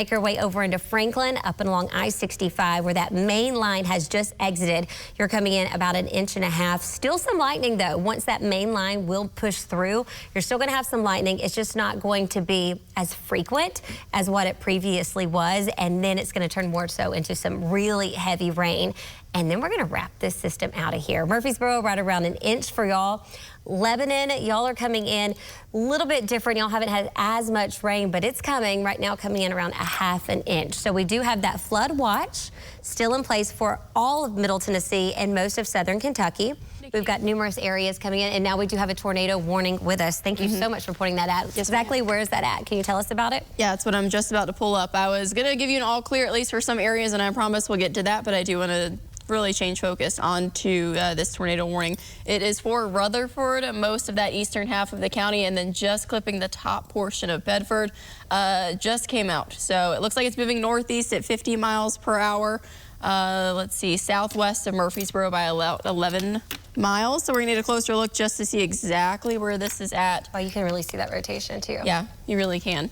Make your way over into Franklin, up and along I-65, where that main line has just exited. You're coming in about 1.5 inches. Still some lightning, though. Once that main line will push through, you're still going to have some lightning. It's just not going to be as frequent as what it previously was, and then it's going to turn more so into some really heavy rain. And then we're going to wrap this system out of here. Murfreesboro, right around 1 inch for y'all. Lebanon, y'all are coming in a little bit different. Y'all haven't had as much rain, but it's coming right now, coming in around 1/2 inch. So we do have that flood watch still in place for all of Middle Tennessee and most of southern Kentucky. We've got numerous areas coming in, and now we do have a tornado warning with us. Thank you so much for pointing that out. Yes, exactly where is that at? Can you tell us about it? Yeah, that's what I'm just about to pull up. I was going to give you an all clear, at least for some areas, and I promise we'll get to that, but I do want to really change focus onto this tornado warning. It is for Rutherford, most of that eastern half of the county, and then just clipping the top portion of Bedford just came out. So it looks like it's moving northeast at 50 miles per hour. Let's see, southwest of Murfreesboro by 11 miles. So we're gonna need a closer look just to see exactly where this is at. Oh, you can really see that rotation too. Yeah, you really can.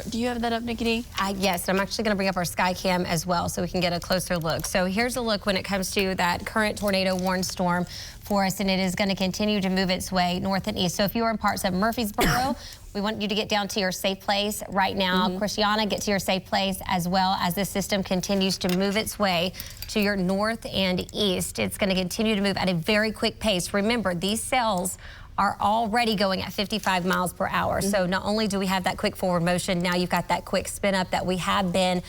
Do you have that up, Nikki? Yes, I'm actually going to bring up our sky cam as well so we can get a closer look. So here's a look when it comes to that current tornado warn storm for us, and it is going to continue to move its way north and east. So if you are in parts of Murfreesboro, we want you to get down to your safe place right now. Christiana, get to your safe place as well as this system continues to move its way to your north and east. It's going to continue to move at a very quick pace. Remember, these cells are already going at 55 miles per hour. So not only do we have that quick forward motion, now you've got that quick spin up that we have been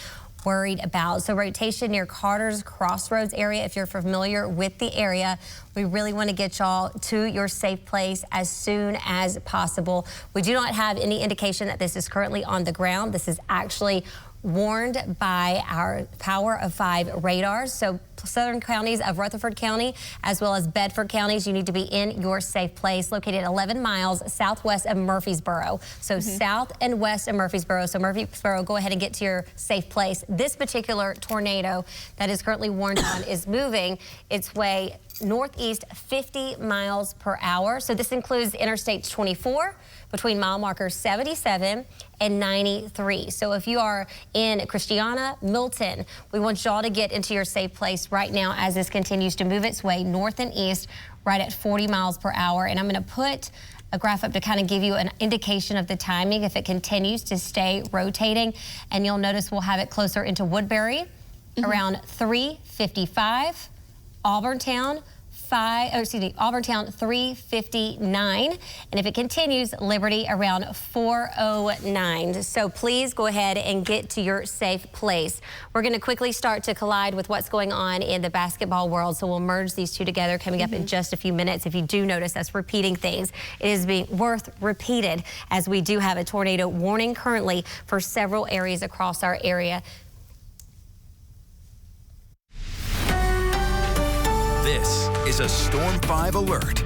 worried about. So rotation near Carter's Crossroads area, if you're familiar with the area, we really want to get y'all to your safe place as soon as possible. We do not have any indication that this is currently on the ground. This is actually warned by our Power of 5 radars. So southern counties of Rutherford County as well as Bedford counties, you need to be in your safe place, located 11 miles southwest of Murfreesboro. So south and west of Murfreesboro. So Murfreesboro, go ahead and get to your safe place. This particular tornado that is currently warned on is moving its way northeast 50 miles per hour. So this includes Interstate 24 between mile markers 77 and 93. So if you are in Christiana, Milton, we want y'all to get into your safe place right now as this continues to move its way north and east right at 40 miles per hour. And I'm going to put a graph up to kind of give you an indication of the timing if it continues to stay rotating. And you'll notice we'll have it closer into Woodbury around 3:55. Auburntown 3:59, and if it continues, Liberty around 4:09. So please go ahead and get to your safe place. We're going to quickly start to collide with what's going on in the basketball world, so we'll merge these two together coming up in just a few minutes. If you do notice us repeating things, it is being worth repeated as we do have a tornado warning currently for several areas across our area. This is a Storm 5 alert.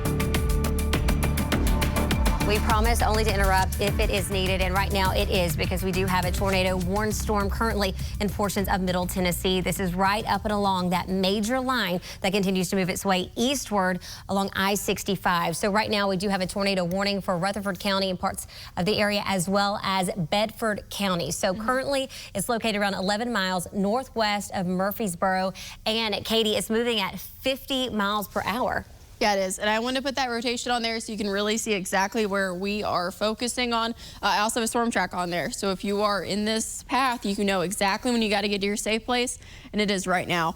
We promise only to interrupt if it is needed, and right now it is, because we do have a tornado warn storm currently in portions of Middle Tennessee. This is right up and along that major line that continues to move its way eastward along I-65. So right now we do have a tornado warning for Rutherford County and parts of the area as well as Bedford County. So currently it's located around 11 miles northwest of Murfreesboro, and Katie, it's moving at 50 miles per hour. Yeah, it is. And I wanted to put that rotation on there so you can really see exactly where we are focusing on. I also have a storm track on there. So if you are in this path, you can know exactly when you got to get to your safe place. And it is right now.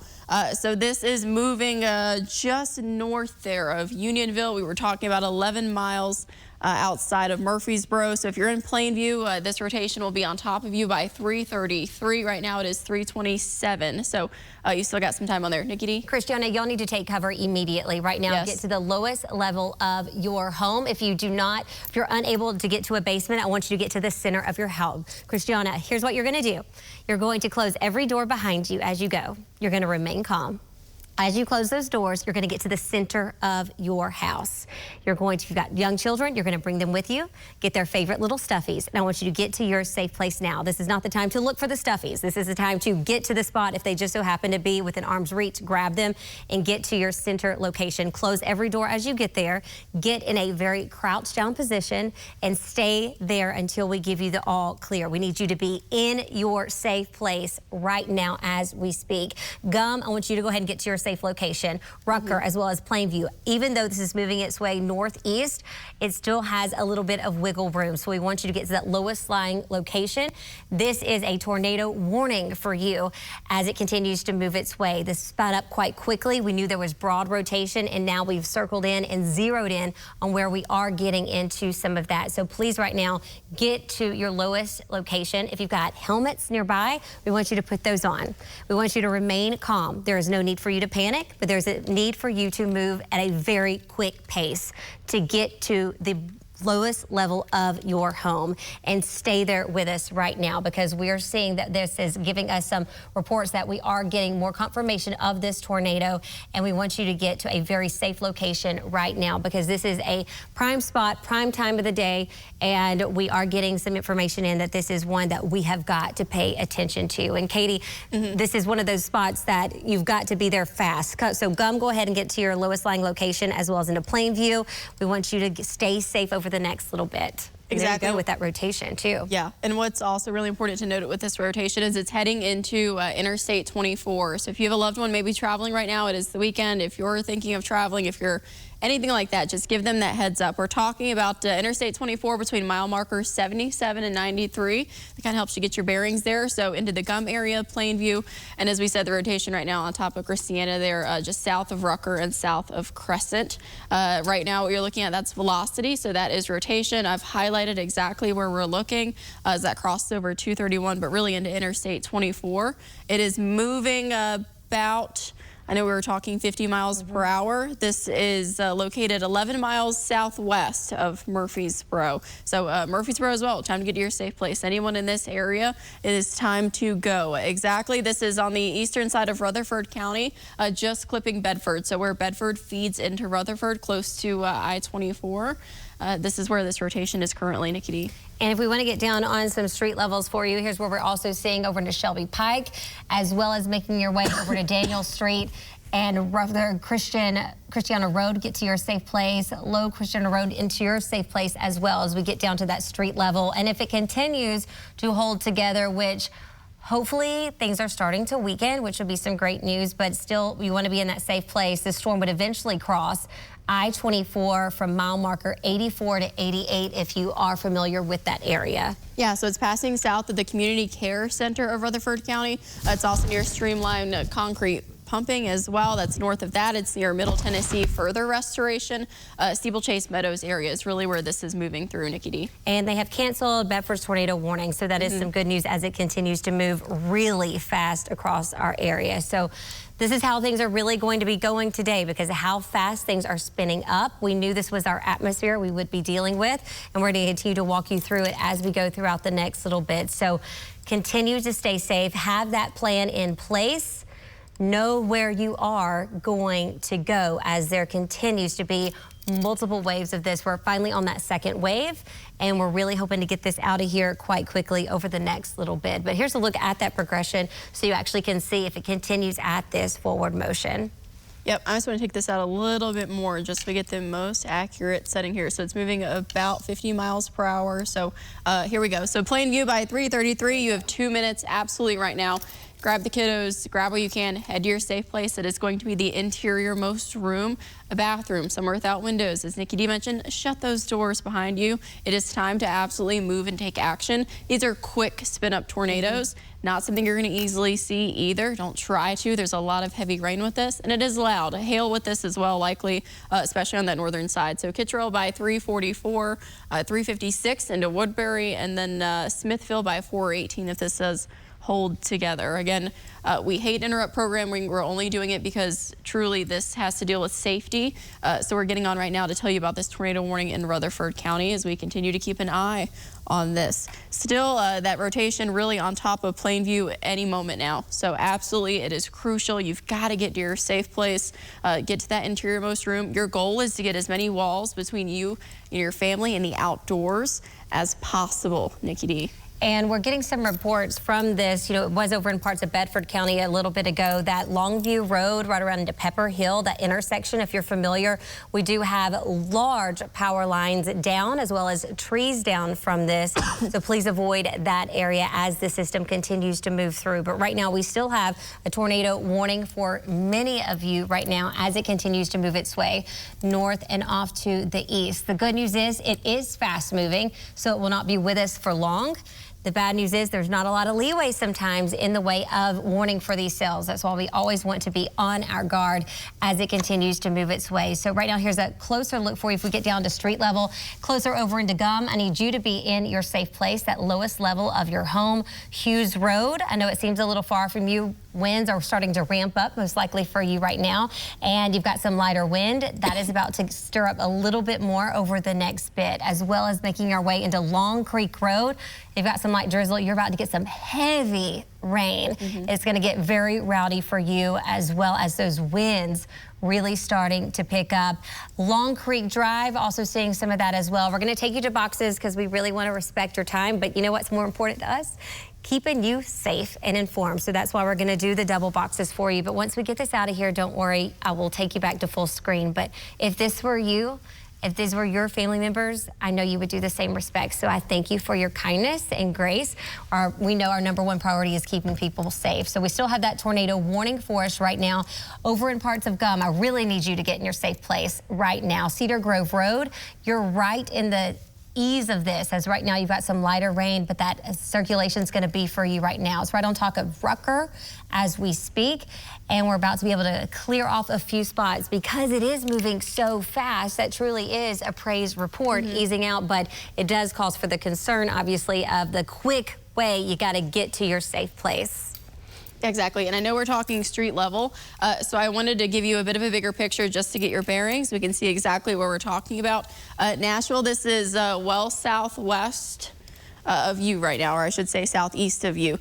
So this is moving just north there of Unionville. We were talking about 11 miles outside of Murfreesboro. So if you're in Plainview, this rotation will be on top of you by 3:33. Right now it is 3:27. So you still got some time on there. Nikki D? Christiana, y'all need to take cover immediately right now. Yes. Get to the lowest level of your home. If you're unable to get to a basement, I want you to get to the center of your home. Christiana, here's what you're going to do. You're going to close every door behind you as you go. You're going to remain calm. As you close those doors, you're going to get to the center of your house. You're going to, if you've got young children, you're going to bring them with you, get their favorite little stuffies. And I want you to get to your safe place now. This is not the time to look for the stuffies. This is the time to get to the spot. If they just so happen to be within arm's reach, grab them and get to your center location. Close every door as you get there. Get in a very crouched down position and stay there until we give you the all clear. We need you to be in your safe place right now as we speak. Gum, I want you to go ahead and get to your safe location. Rucker as well as Plainview. Even though this is moving its way northeast, it still has a little bit of wiggle room. So we want you to get to that lowest lying location. This is a tornado warning for you as it continues to move its way. This sped up quite quickly. We knew there was broad rotation, and now we've circled in and zeroed in on where we are getting into some of that. So please right now get to your lowest location. If you've got helmets nearby, we want you to put those on. We want you to remain calm. There is no need for you to panic, but there's a need for you to move at a very quick pace to get to the lowest level of your home and stay there with us right now, because we are seeing that this is giving us some reports that we are getting more confirmation of this tornado, and we want you to get to a very safe location right now, because this is a prime spot, prime time of the day, and we are getting some information in that this is one that we have got to pay attention to. And Katie, this is one of those spots that you've got to be there fast. So Gum, go ahead and get to your lowest lying location as well as into Plainview. We want you to stay safe over the next little bit. Exactly. There you go with that rotation too. Yeah, and what's also really important to note with this rotation is it's heading into Interstate 24. So if you have a loved one maybe traveling right now, it is the weekend. If you're thinking of traveling, if you're anything like that, just give them that heads up. We're talking about Interstate 24 between mile markers 77 and 93. That kind of helps you get your bearings there. So into the Gum area, Plainview, and as we said, the rotation right now on top of Christiana there, just south of Rucker and south of Crescent. Right now, what you're looking at, that's velocity, so that is rotation. I've highlighted exactly where we're looking as that crosses over 231, but really into Interstate 24. It is moving about, I know we were talking 50 miles per hour. This is located 11 miles southwest of Murfreesboro. So Murfreesboro as well, time to get to your safe place. Anyone in this area, it is time to go. Exactly, this is on the eastern side of Rutherford County, just clipping Bedford. So where Bedford feeds into Rutherford, close to I-24. This is where this rotation is currently, Nikki D. And if we want to get down on some street levels for you, here's where we're also seeing over to Shelby Pike, as well as making your way over to Daniel Street and Christiana Road, get to your safe place, Low Christiana Road into your safe place as well as we get down to that street level. And if it continues to hold together, which hopefully things are starting to weaken, which would be some great news, but still you want to be in that safe place. The storm would eventually cross I-24 from mile marker 84 to 88 if you are familiar with that area. Yeah, so it's passing south of the Community Care Center of Rutherford County. It's also near Streamline Concrete Pumping as well. That's north of that. It's near Middle Tennessee Further Restoration. Steeplechase Meadows area is really where this is moving through, Nikki D. And they have canceled Bedford's tornado warning, so that is some good news as it continues to move really fast across our area. So this is how things are really going to be going today because of how fast things are spinning up. We knew this was our atmosphere we would be dealing with, and we're going to continue to walk you through it as we go throughout the next little bit. So continue to stay safe, have that plan in place. Know where you are going to go as there continues to be multiple waves of this. We're finally on that second wave, and we're really hoping to get this out of here quite quickly over the next little bit. But here's a look at that progression so you actually can see if it continues at this forward motion. Yep, I just want to take this out a little bit more just to get the most accurate setting here. So it's moving about 50 miles per hour. So here we go. So Plainview by 3:33, you have 2 minutes absolutely right now. Grab the kiddos, grab what you can, head to your safe place. It is going to be the interior most room, a bathroom, somewhere without windows. As Nikki D mentioned, shut those doors behind you. It is time to absolutely move and take action. These are quick spin up tornadoes, not something you're going to easily see either. Don't try to. There's a lot of heavy rain with this, and it is loud. Hail with this as well, likely, especially on that northern side. So Kittrell by 3:44, 3:56 into Woodbury, and then Smithville by 4:18 if this does hold together. Again, we hate interrupt programming. We're only doing it because truly this has to deal with safety. So we're getting on right now to tell you about this tornado warning in Rutherford County as we continue to keep an eye on this. Still, that rotation really on top of Plainview any moment now. So absolutely, it is crucial. You've got to get to your safe place, get to that interiormost room. Your goal is to get as many walls between you and your family and the outdoors as possible, Nikki D. And we're getting some reports from this. You know, it was over in parts of Bedford County a little bit ago, that Longview Road right around into Pepper Hill, that intersection, if you're familiar, we do have large power lines down as well as trees down from this. So please avoid that area as the system continues to move through. But right now we still have a tornado warning for many of you right now as it continues to move its way north and off to the east. The good news is it is fast moving, so it will not be with us for long. The bad news is there's not a lot of leeway sometimes in the way of warning for these cells. That's why we always want to be on our guard as it continues to move its way. So right now, here's a closer look for you. If we get down to street level, closer over into Gum, I need you to be in your safe place, that lowest level of your home. Hughes Road, I know it seems a little far from you. Winds are starting to ramp up, most likely for you right now. And you've got some lighter wind. That is about to stir up a little bit more over the next bit, as well as making our way into Long Creek Road. You've got some light drizzle. You're about to get some heavy rain. It's going to get very rowdy for you, as well as those winds really starting to pick up. Long Creek Drive, also seeing some of that as well. We're going to take you to boxes because we really want to respect your time. But you know what's more important to us? Keeping you safe and informed. So that's why we're going to do the double boxes for you. But once we get this out of here, don't worry, I will take you back to full screen. But if this were you, if these were your family members, I know you would do the same respect. So I thank you for your kindness and grace. We know our #1 priority is keeping people safe. So we still have that tornado warning for us right now over in parts of Gum. I really need you to get in your safe place right now. Cedar Grove Road, you're right in the ease of this, as right now you've got some lighter rain, but that circulation is going to be for you right now. It's right on top of Rucker as we speak, and we're about to be able to clear off a few spots because it is moving so fast. That truly is a praise report easing out, but it does cause for the concern, obviously, of the quick way you got to get to your safe place. Exactly, and I know we're talking street level, so I wanted to give you a bit of a bigger picture just to get your bearings. We can see exactly what we're talking about. Nashville, this is well southwest of you right now, or I should say southeast of you.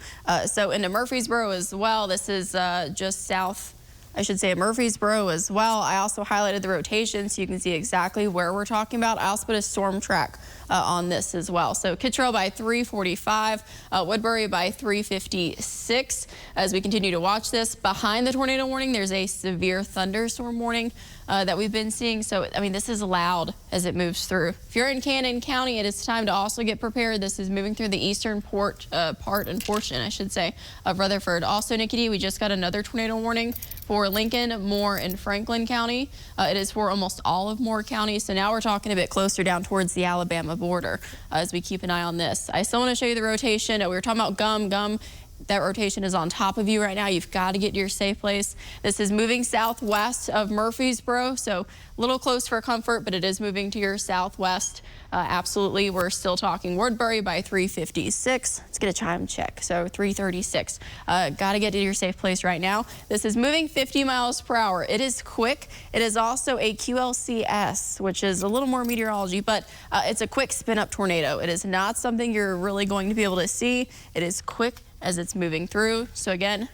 So into Murfreesboro as well, this is just south, I should say, at Murfreesboro as well. I also highlighted the rotation so you can see exactly where we're talking about. I also put a storm track on this as well. So Kittrell by 3:45, Woodbury by 3:56. As we continue to watch this, behind the tornado warning, there's a severe thunderstorm warning that we've been seeing. So, I mean, this is loud as it moves through. If you're in Cannon County, it is time to also get prepared. This is moving through the eastern part and portion, I should say, of Rutherford. Also, Nikki D, we just got another tornado warning for Lincoln, Moore, and Franklin County. It is for almost all of Moore County. So now we're talking a bit closer down towards the Alabama border as we keep an eye on this. I still want to show you the rotation. We were talking about Gum. That rotation is on top of you right now. You've got to get to your safe place. This is moving southwest of Murfreesboro, so a little close for comfort, but it is moving to your southwest. Absolutely, we're still talking Woodbury by 3:56. Let's get a time check. So 3:36. Got to get to your safe place right now. This is moving 50 miles per hour. It is quick. It is also a QLCS, which is a little more meteorology, but it's a quick spin-up tornado. It is not something you're really going to be able to see. It is quick as it's moving through. So again,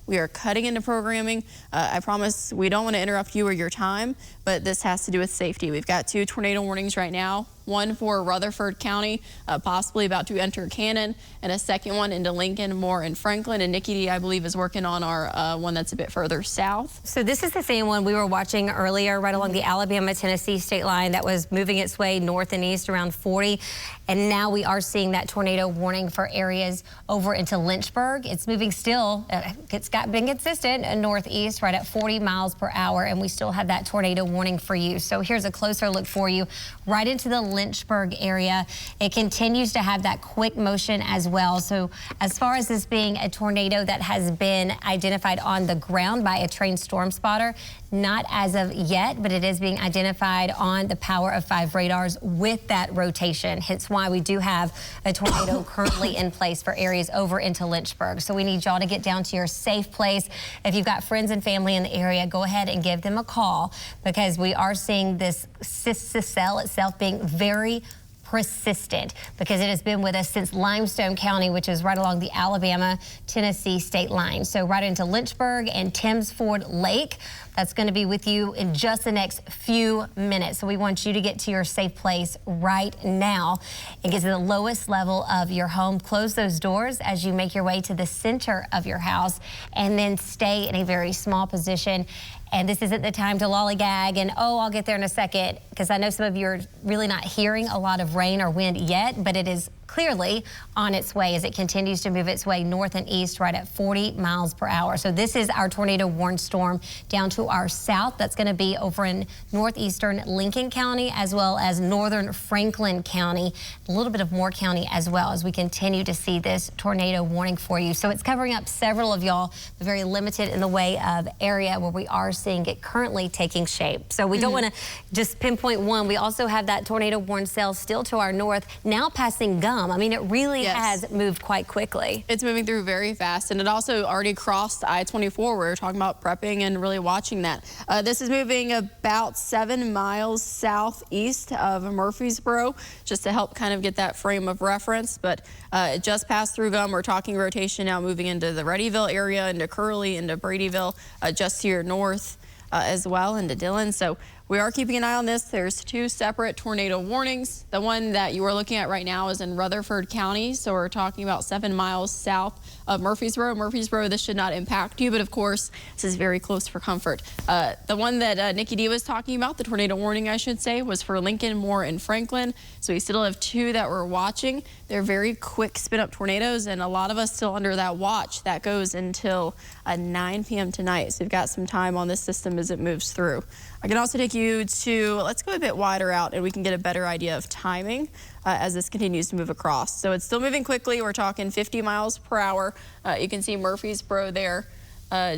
we are cutting into programming. I promise we don't want to interrupt you or your time, but this has to do with safety. We've got 2 tornado warnings right now. One for Rutherford County, possibly about to enter Cannon, and a second one into Lincoln, Moore, and Franklin. And Nikki D, I believe, is working on our one that's a bit further south. So this is the same one we were watching earlier, right along the Alabama-Tennessee state line that was moving its way north and east around 40. And now we are seeing that tornado warning for areas over into Lynchburg. It's moving still. It's been consistent northeast right at 40 miles per hour, and we still have that tornado warning for you. So here's a closer look for you right into the Lynchburg area. It continues to have that quick motion as well. So as far as this being a tornado that has been identified on the ground by a trained storm spotter, Not as of yet, but it is being identified on the Power of 5 radars with that rotation. Hence why we do have a tornado currently in place for areas over into Lynchburg. So we need y'all to get down to your safe place. If you've got friends and family in the area, go ahead and give them a call, because we are seeing this cell itself being very persistent, because it has been with us since Limestone County, which is right along the Alabama-Tennessee state line. So right into Lynchburg and Timms Ford Lake. That's going to be with you in just the next few minutes. So we want you to get to your safe place right now and get to the lowest level of your home. Close those doors as you make your way to the center of your house, and then stay in a very small position. And this isn't the time to lollygag and, oh, I'll get there in a second, because I know some of you are really not hearing a lot of rain or wind yet, but it is clearly on its way as it continues to move its way north and east right at 40 miles per hour. So this is our tornado warned storm down to our south. That's going to be over in northeastern Lincoln County as well as northern Franklin County, a little bit of Moore County as well, as we continue to see this tornado warning for you. So it's covering up several of y'all, but very limited in the way of area where we are seeing it currently taking shape. So we don't want to just pinpoint one. We also have that tornado warned cell still to our north, now passing Gum. I mean, it really has moved quite quickly. It's moving through very fast, and it also already crossed I-24. We're talking about prepping and really watching that. This is moving about 7 miles southeast of Murfreesboro, just to help kind of get that frame of reference. But it just passed through Gum. We're talking rotation now, moving into the Readyville area, into Curley, into Bradyville, just to your north as well, into Dillon. So we are keeping an eye on this. There's 2 separate tornado warnings. The one that you are looking at right now is in Rutherford County. So we're talking about 7 miles south of Murfreesboro. Murfreesboro, this should not impact you, but of course, this is very close for comfort. The one that Nikki D was talking about, the tornado warning, I should say, was for Lincoln, Moore, and Franklin. So we still have 2 that we're watching. They're very quick spin-up tornadoes, and a lot of us still under that watch. That goes until 9 p.m. tonight. So we've got some time on this system as it moves through. I can also take you to, let's go a bit wider out, and we can get a better idea of timing as this continues to move across. So it's still moving quickly. We're talking 50 miles per hour. You can see Murfreesboro there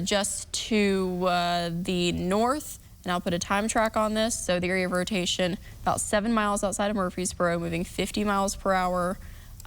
just to the north. And I'll put a time track on this. So the area of rotation about 7 miles outside of Murfreesboro, moving 50 miles per hour,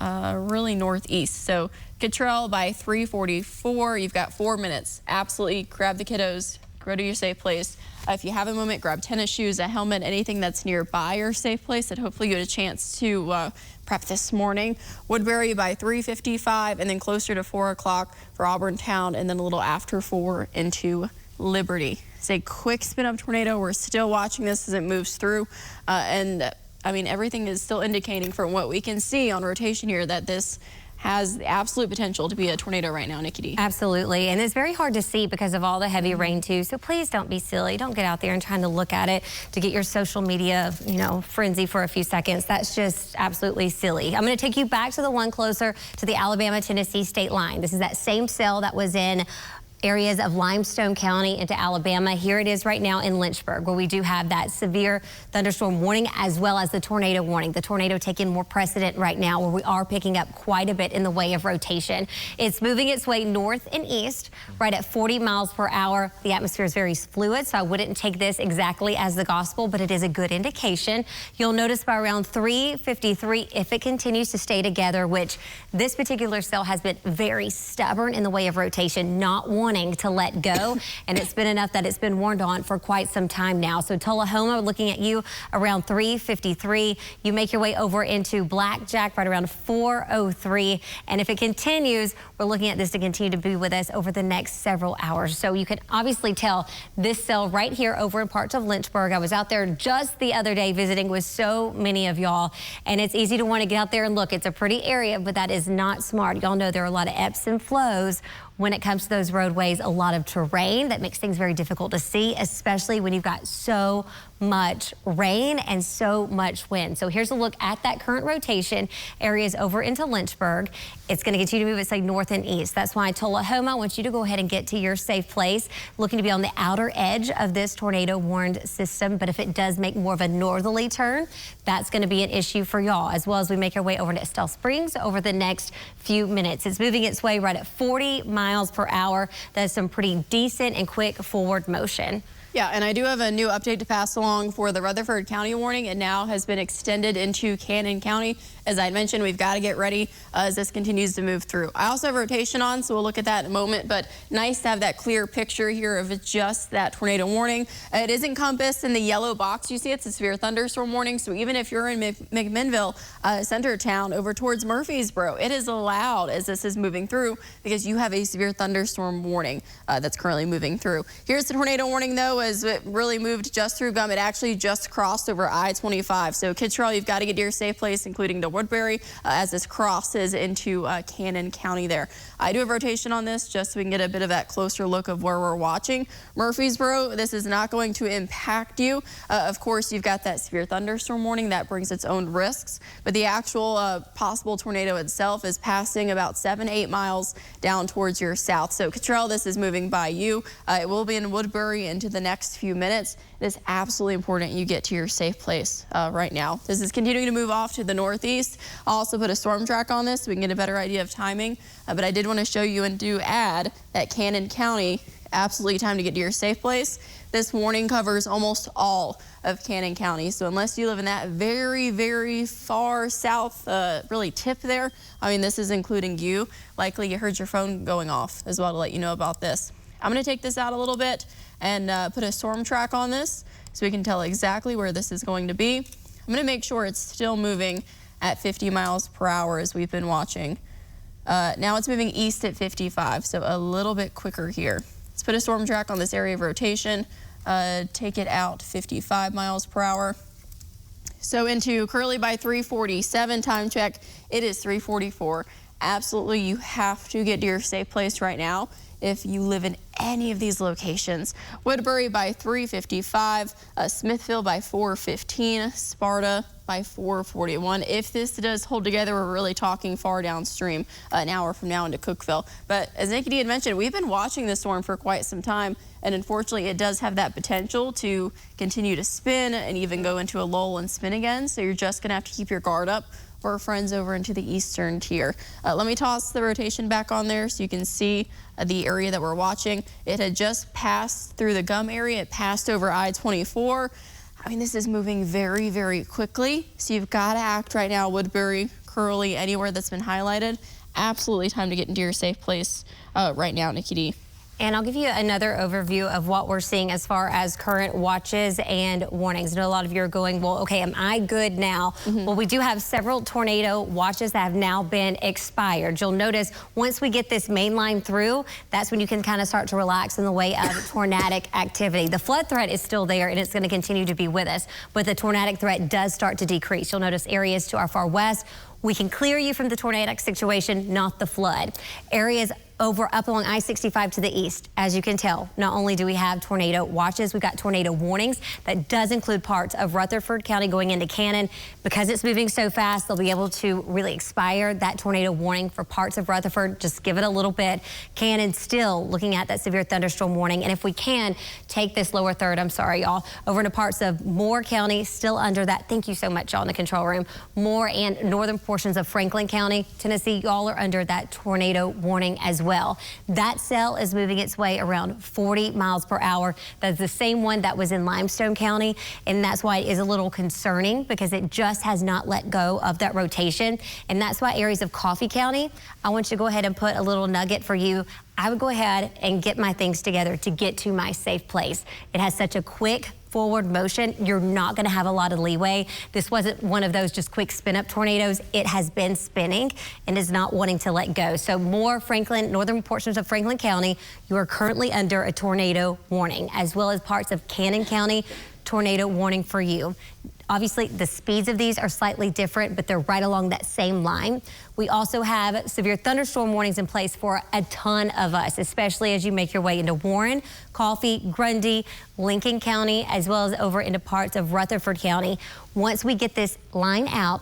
really northeast. So Cottrell by 3:44. You've got 4 minutes. Absolutely grab the kiddos, go to your safe place. If you have a moment, grab tennis shoes, a helmet, anything that's nearby your safe place that hopefully you had a chance to prep this morning. Woodbury by 3:55, and then closer to 4 o'clock for Auburn Town, and then a little after 4 into Liberty. It's a quick spin-up tornado. We're still watching this as it moves through, and I mean, everything is still indicating from what we can see on rotation here that this has the absolute potential to be a tornado right now, Nikki D. Absolutely, and it's very hard to see because of all the heavy rain too, so please don't be silly. Don't get out there and trying to look at it to get your social media, you know, frenzy for a few seconds. That's just absolutely silly. I'm going to take you back to the one closer to the Alabama-Tennessee state line. This is that same cell that was in areas of Limestone County into Alabama. Here it is right now in Lynchburg, where we do have that severe thunderstorm warning as well as the tornado warning. The tornado taking more precedent right now, where we are picking up quite a bit in the way of rotation. It's moving its way north and east right at 40 miles per hour. The atmosphere is very fluid, so I wouldn't take this exactly as the gospel, but it is a good indication. You'll notice by around 3:53, if it continues to stay together, which this particular cell has been very stubborn in the way of rotation, not wanting to let go, and it's been enough that it's been warned on for quite some time now. So Tullahoma, looking at you around 3:53. You make your way over into Blackjack right around 4:03, and if it continues, we're looking at this to continue to be with us over the next several hours. So you can obviously tell this cell right here over in parts of Lynchburg. I was out there just the other day visiting with so many of y'all, and it's easy to want to get out there and look. It's a pretty area, but that is not smart. Y'all know there are a lot of ebbs and flows when it comes to those roadways, a lot of terrain that makes things very difficult to see, especially when you've got so much rain and so much wind. So here's a look at that current rotation areas over into Lynchburg. It's going to continue to move its like north and east. That's why Tullahoma, I want you to go ahead and get to your safe place, looking to be on the outer edge of this tornado warned system. But if it does make more of a northerly turn, that's going to be an issue for y'all, as well as we make our way over to Estelle Springs over the next few minutes. It's moving its way right at 40 miles per hour. That's some pretty decent and quick forward motion. Yeah, and I do have a new update to pass along for the Rutherford County warning. It now has been extended into Cannon County. As I mentioned, we've got to get ready as this continues to move through. I also have rotation on, so we'll look at that in a moment, but nice to have that clear picture here of just that tornado warning. It is encompassed in the yellow box. You see it's a severe thunderstorm warning, so even if you're in McMinnville, center town over towards Murfreesboro, it is allowed as this is moving through because you have a severe thunderstorm warning that's currently moving through. Here's the tornado warning, though, as it really moved just through Gum. It actually just crossed over I-25. So Kittrell, you've got to get to your safe place, including to Woodbury, as this crosses into Cannon County there. I do have rotation on this just so we can get a bit of that closer look of where we're watching. Murfreesboro, this is not going to impact you. Of course, you've got that severe thunderstorm warning that brings its own risks, but the actual possible tornado itself is passing about 7-8 miles down towards your south. So Kittrell, this is moving by you. It will be in Woodbury into the next few minutes. It is absolutely important you get to your safe place right now. This is continuing to move off to the northeast. I'll also put a storm track on this so we can get a better idea of timing. But I did want to show you and do add that Cannon County, absolutely time to get to your safe place. This warning covers almost all of Cannon County. So unless you live in that very, very far south, really tip there, I mean, this is including you. Likely you heard your phone going off as well to let you know about this. I'm going to take this out a little bit and put a storm track on this so we can tell exactly where this is going to be. I'm going to make sure it's still moving at 50 miles per hour as we've been watching. Now it's moving east at 55, so a little bit quicker here. Let's put a storm track on this area of rotation, take it out 55 miles per hour. So into Curly by 347, time check, it is 344. Absolutely, you have to get to your safe place right now if you live in any of these locations. Woodbury by 355, Smithville by 415, Sparta by 441. If this does hold together, we're really talking far downstream, an hour from now into Cookeville. But as Nikki D had mentioned, we've been watching this storm for quite some time, and unfortunately it does have that potential to continue to spin and even go into a lull and spin again. So you're just gonna have to keep your guard up for our friends over into the eastern tier. Let me toss the rotation back on there so you can see the area that we're watching. It had just passed through the Gum area. It passed over I-24. I mean, this is moving very, very quickly. So you've got to act right now. Woodbury, Curly, anywhere that's been highlighted. Absolutely time to get into your safe place right now, Nikki D. And I'll give you another overview of what we're seeing as far as current watches and warnings. I know a lot of you are going, well, okay, am I good now? Well, we do have several tornado watches that have now been expired. You'll notice once we get this main line through, that's when you can kind of start to relax in the way of tornadic activity. The flood threat is still there and it's going to continue to be with us, but the tornadic threat does start to decrease. You'll notice areas to our far west, we can clear you from the tornadic situation, not the flood. Areas over up along I-65 to the east, as you can tell, not only do we have tornado watches, we've got tornado warnings. That does include parts of Rutherford County going into Cannon. Because it's moving so fast, they'll be able to really expire that tornado warning for parts of Rutherford. Just give it a little bit. Cannon still looking at that severe thunderstorm warning. And if we can, take this lower third, I'm sorry, y'all, over into parts of Moore County, still under that. Thank you so much, y'all in the control room. Moore and northern portions of Franklin County, Tennessee, y'all are under that tornado warning as well. That cell is moving its way around 40 miles per hour. That's the same one that was in Limestone County, and that's why it is a little concerning because it just has not let go of that rotation. And that's why areas of Coffee County, I want you to go ahead and put a little nugget for you. I would go ahead and get my things together to get to my safe place. It has such a quick forward motion, you're not going to have a lot of leeway. This wasn't one of those just quick spin up tornadoes. It has been spinning and is not wanting to let go. So more Franklin, northern portions of Franklin County, you are currently under a tornado warning, as well as parts of Cannon County, tornado warning for you. Obviously, the speeds of these are slightly different, but they're right along that same line. We also have severe thunderstorm warnings in place for a ton of us, especially as you make your way into Warren, Coffee, Grundy, Lincoln County, as well as over into parts of Rutherford County. Once we get this line out,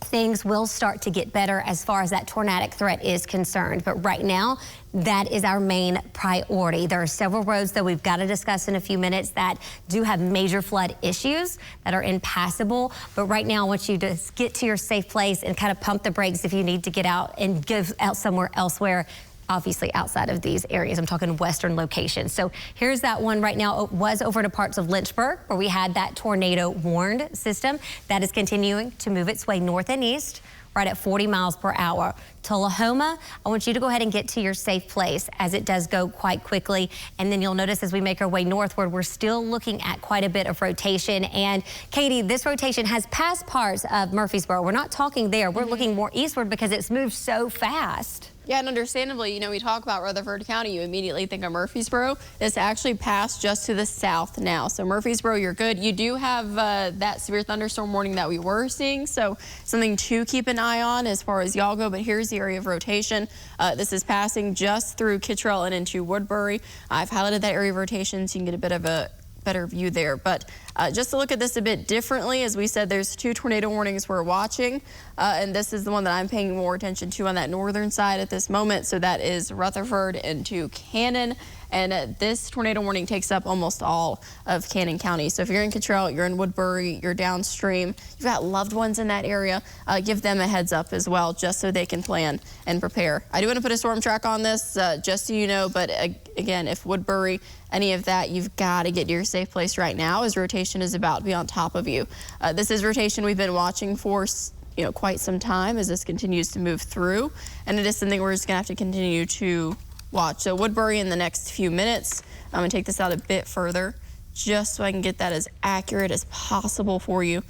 things will start to get better as far as that tornadic threat is concerned. But right now, that is our main priority. There are several roads that we've got to discuss in a few minutes that do have major flood issues that are impassable. But right now, I want you to get to your safe place and kind of pump the brakes if you need to get out and give out somewhere elsewhere. obviously outside of these areas. I'm talking western locations. So here's that one right now. It was over to parts of Lynchburg where we had that tornado warned system that is continuing to move its way north and east right at 40 miles per hour. Tullahoma, I want you to go ahead and get to your safe place as it does go quite quickly. And then you'll notice as we make our way northward, we're still looking at quite a bit of rotation. And Katie, this rotation has passed parts of Murfreesboro. We're not talking there. We're looking more eastward because it's moved so fast. Yeah, and understandably, you know, we talk about Rutherford County, you immediately think of Murfreesboro. This actually passed just to the south now. So Murfreesboro, you're good. You do have that severe thunderstorm warning that we were seeing, so something to keep an eye on as far as y'all go. But here's the area of rotation. This is passing just through Kittrell and into Woodbury. I've highlighted that area of rotation so you can get a bit of a better view there. But just to look at this a bit differently, as we said, there's 2 tornado warnings we're watching, and this is the one that I'm paying more attention to on that northern side at this moment. So that is Rutherford into Cannon. And this tornado warning takes up almost all of Cannon County. So if you're in Kittrell, you're in Woodbury, you're downstream, you've got loved ones in that area, give them a heads up as well, just so they can plan and prepare. I do want to put a storm track on this, just so you know, but again, if Woodbury, any of that, you've got to get to your safe place right now as rotation is about to be on top of you. This is rotation we've been watching for quite some time as this continues to move through, and it is something we're just going to have to continue to watch. So Woodbury in the next few minutes. I'm going to take this out a bit further just so I can get that as accurate as possible for you.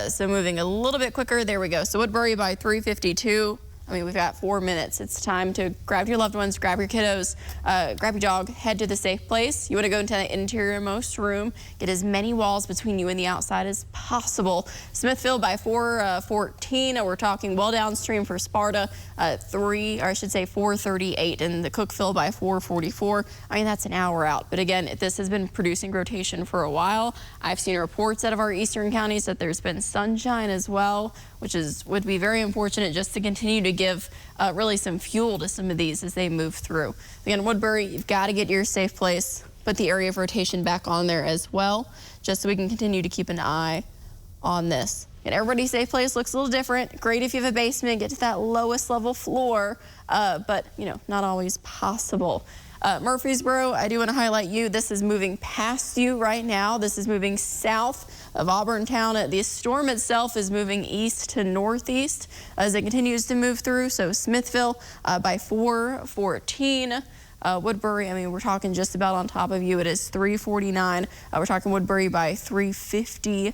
So moving a little bit quicker. There we go. So Woodbury by 3:52. I mean, we've got 4 minutes. It's time to grab your loved ones, grab your kiddos, grab your dog, head to the safe place. You want to go into the interiormost room, get as many walls between you and the outside as possible. Smithville by 4:14. We're talking well downstream for Sparta, 4:38, and the Cookville by 4:44. I mean, that's an hour out. But again, this has been producing rotation for a while. I've seen reports out of our eastern counties that there's been sunshine as well, which would be very unfortunate just to continue to give really some fuel to some of these as they move through. Again, Woodbury, you've got to get to your safe place, put the area of rotation back on there as well, just so we can continue to keep an eye on this. And everybody's safe place looks a little different. Great if you have a basement, get to that lowest level floor, but not always possible. Murfreesboro, I do want to highlight you. This is moving past you right now. This is moving south of Auburn Town. The storm itself is moving east to northeast as it continues to move through. So Smithville by 4:14. Woodbury, I mean, we're talking just about on top of you. It is 3:49. We're talking Woodbury by 3:52.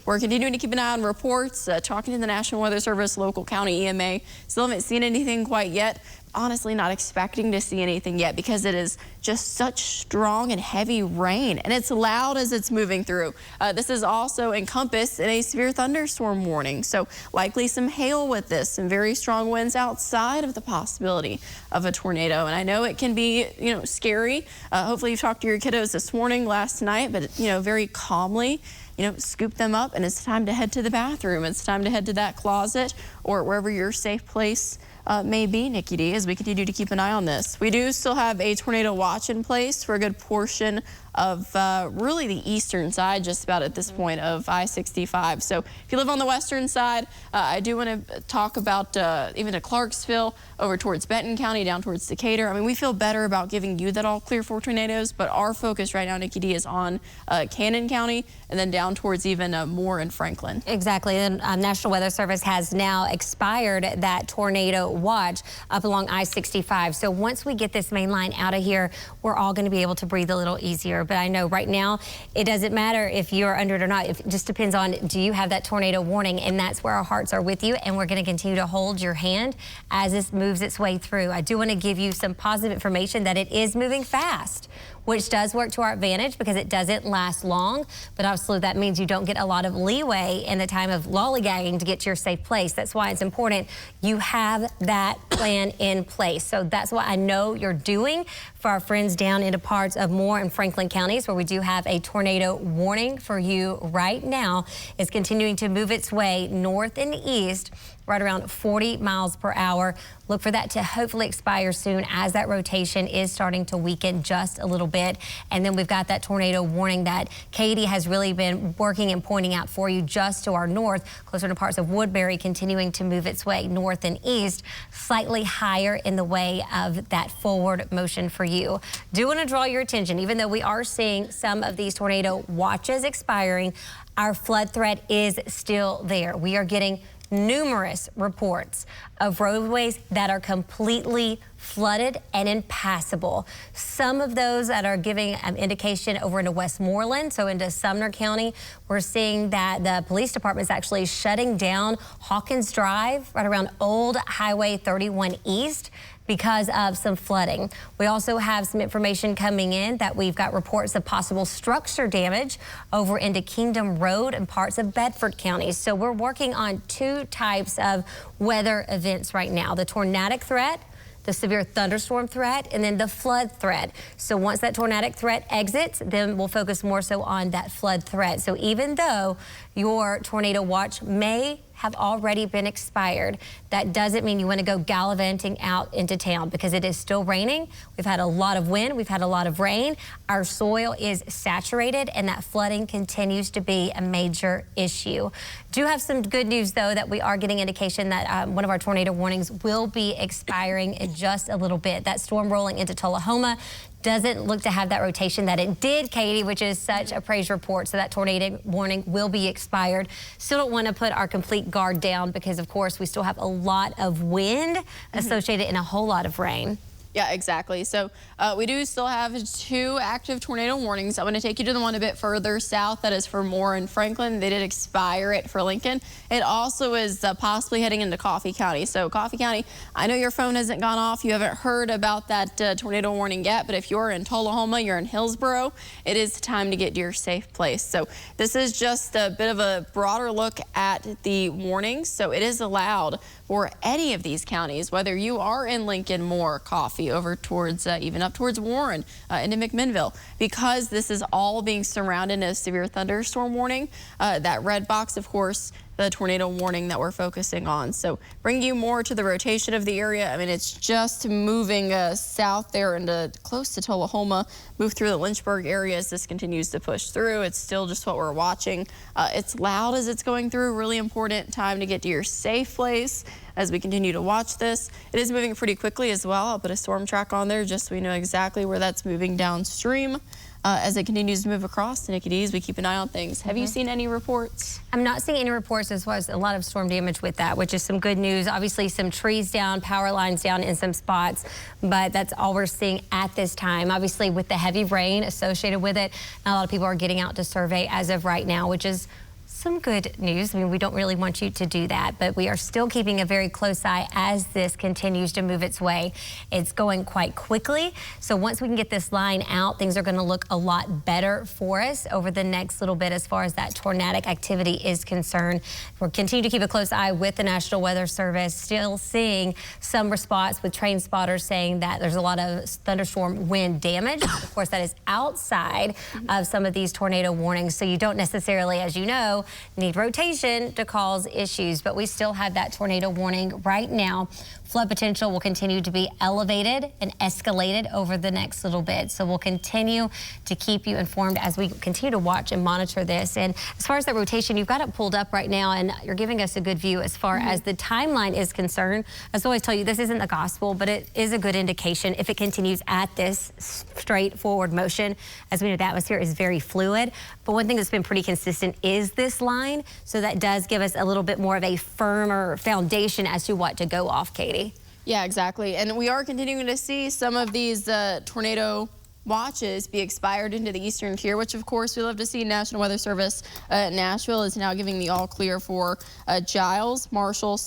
We're continuing to keep an eye on reports, talking to the National Weather Service, local county EMA. Still haven't seen anything quite yet. Honestly, not expecting to see anything yet because it is just such strong and heavy rain, and it's loud as it's moving through. This is also encompassed in a severe thunderstorm warning, so likely some hail with this, some very strong winds outside of the possibility of a tornado. And I know it can be, scary. Hopefully you've talked to your kiddos this morning, last night, but very calmly, scoop them up, and it's time to head to the bathroom. It's time to head to that closet or wherever your safe place may be, Nikki D, as we continue to keep an eye on this. We do still have a tornado watch in place for a good portion of really the eastern side, just about at this point of I-65. So if you live on the western side, I do want to talk about even to Clarksville, over towards Benton County, down towards Decatur. I mean, we feel better about giving you that all clear for tornadoes, but our focus right now, Nikki D, is on Cannon County and then down towards even Moore and Franklin. Exactly. And National Weather Service has now expired that tornado watch up along I-65. So once we get this main line out of here, we're all going to be able to breathe a little easier. But I know right now it doesn't matter if you're under it or not. It just depends on, do you have that tornado warning? And that's where our hearts are with you. And we're going to continue to hold your hand as this moves its way through. I do want to give you some positive information that it is moving fast, which does work to our advantage because it doesn't last long. But obviously that means you don't get a lot of leeway in the time of lollygagging to get to your safe place. That's why it's important you have that plan in place. So that's what I know you're doing for our friends down into parts of Moore and Franklin counties where we do have a tornado warning for you right now. It's continuing to move its way north and east right around 40 miles per hour. Look for that to hopefully expire soon as that rotation is starting to weaken just a little bit. And then we've got that tornado warning that Katie has really been working and pointing out for you just to our north, closer to parts of Woodbury, continuing to move its way north and east, slightly higher in the way of that forward motion for you. Do want to draw your attention, even though we are seeing some of these tornado watches expiring, our flood threat is still there. We are getting numerous reports of roadways that are completely flooded and impassable. Some of those that are giving indication over into Westmoreland, so into Sumner County, we're seeing that the police department is actually shutting down Hawkins Drive right around Old Highway 31 East because of some flooding. We also have some information coming in that we've got reports of possible structure damage over into Kingdom Road and parts of Bedford County. So we're working on two types of weather events right now: the tornadic threat, the severe thunderstorm threat, and then the flood threat. So once that tornadic threat exits, then we'll focus more so on that flood threat. So even though your tornado watch may have already been expired, that doesn't mean you want to go gallivanting out into town, because it is still raining. We've had a lot of wind. We've had a lot of rain. Our soil is saturated, and that flooding continues to be a major issue. Do have some good news, though, that we are getting indication that one of our tornado warnings will be expiring in just a little bit. That storm rolling into Tullahoma doesn't look to have that rotation that it did, Katie, which is such a praise report. So that tornado warning will be expired. Still don't want to put our complete guard down, because of course we still have a lot of wind associated and a whole lot of rain. Yeah, exactly. So we do still have two active tornado warnings. I'm going to take you to the one a bit further south. That is for Moore and Franklin. They did expire it for Lincoln. It also is possibly heading into Coffee County. So Coffee County, I know your phone hasn't gone off. You haven't heard about that tornado warning yet. But if you're in Tullahoma, you're in Hillsboro, it is time to get to your safe place. So this is just a bit of a broader look at the warnings. So it is allowed for any of these counties, whether you are in Lincoln, Moore, Coffee, over towards even up towards Warren, into McMinnville, because this is all being surrounded in a severe thunderstorm warning. That red box, of course, the tornado warning that we're focusing on. So bring you more to the rotation of the area. I mean, it's just moving south there into close to Tullahoma, move through the Lynchburg area as this continues to push through. It's still just what we're watching. It's loud as it's going through. Really important time to get to your safe place as we continue to watch this. It is moving pretty quickly as well. I'll put a storm track on there just so we know exactly where that's moving downstream. As it continues to move across to Nikki D's, we keep an eye on things. Have you seen any reports? I'm not seeing any reports as far as a lot of storm damage with that, which is some good news. Obviously, some trees down, power lines down in some spots, but that's all we're seeing at this time. Obviously, with the heavy rain associated with it, not a lot of people are getting out to survey as of right now, which is some good news. I mean, we don't really want you to do that, but we are still keeping a very close eye as this continues to move its way. It's going quite quickly. So once we can get this line out, things are going to look a lot better for us over the next little bit as far as that tornadic activity is concerned. We're continuing to keep a close eye with the National Weather Service, still seeing some response with train spotters saying that there's a lot of thunderstorm wind damage. Of course, that is outside of some of these tornado warnings, so you don't necessarily, as you know, need rotation to cause issues, but we still have that tornado warning right now. Flood potential will continue to be elevated and escalated over the next little bit. So we'll continue to keep you informed as we continue to watch and monitor this. And as far as that rotation, you've got it pulled up right now, and you're giving us a good view as far as the timeline is concerned. As I always tell you, this isn't the gospel, but it is a good indication if it continues at this straightforward motion. As we know, the atmosphere is very fluid. But one thing that's been pretty consistent is this line. So that does give us a little bit more of a firmer foundation as to what to go off, Katie. Yeah, exactly. And we are continuing to see some of these tornado watches be expired into the eastern tier, which of course we love to see. National Weather Service Nashville is now giving the all clear for Giles, Marshall,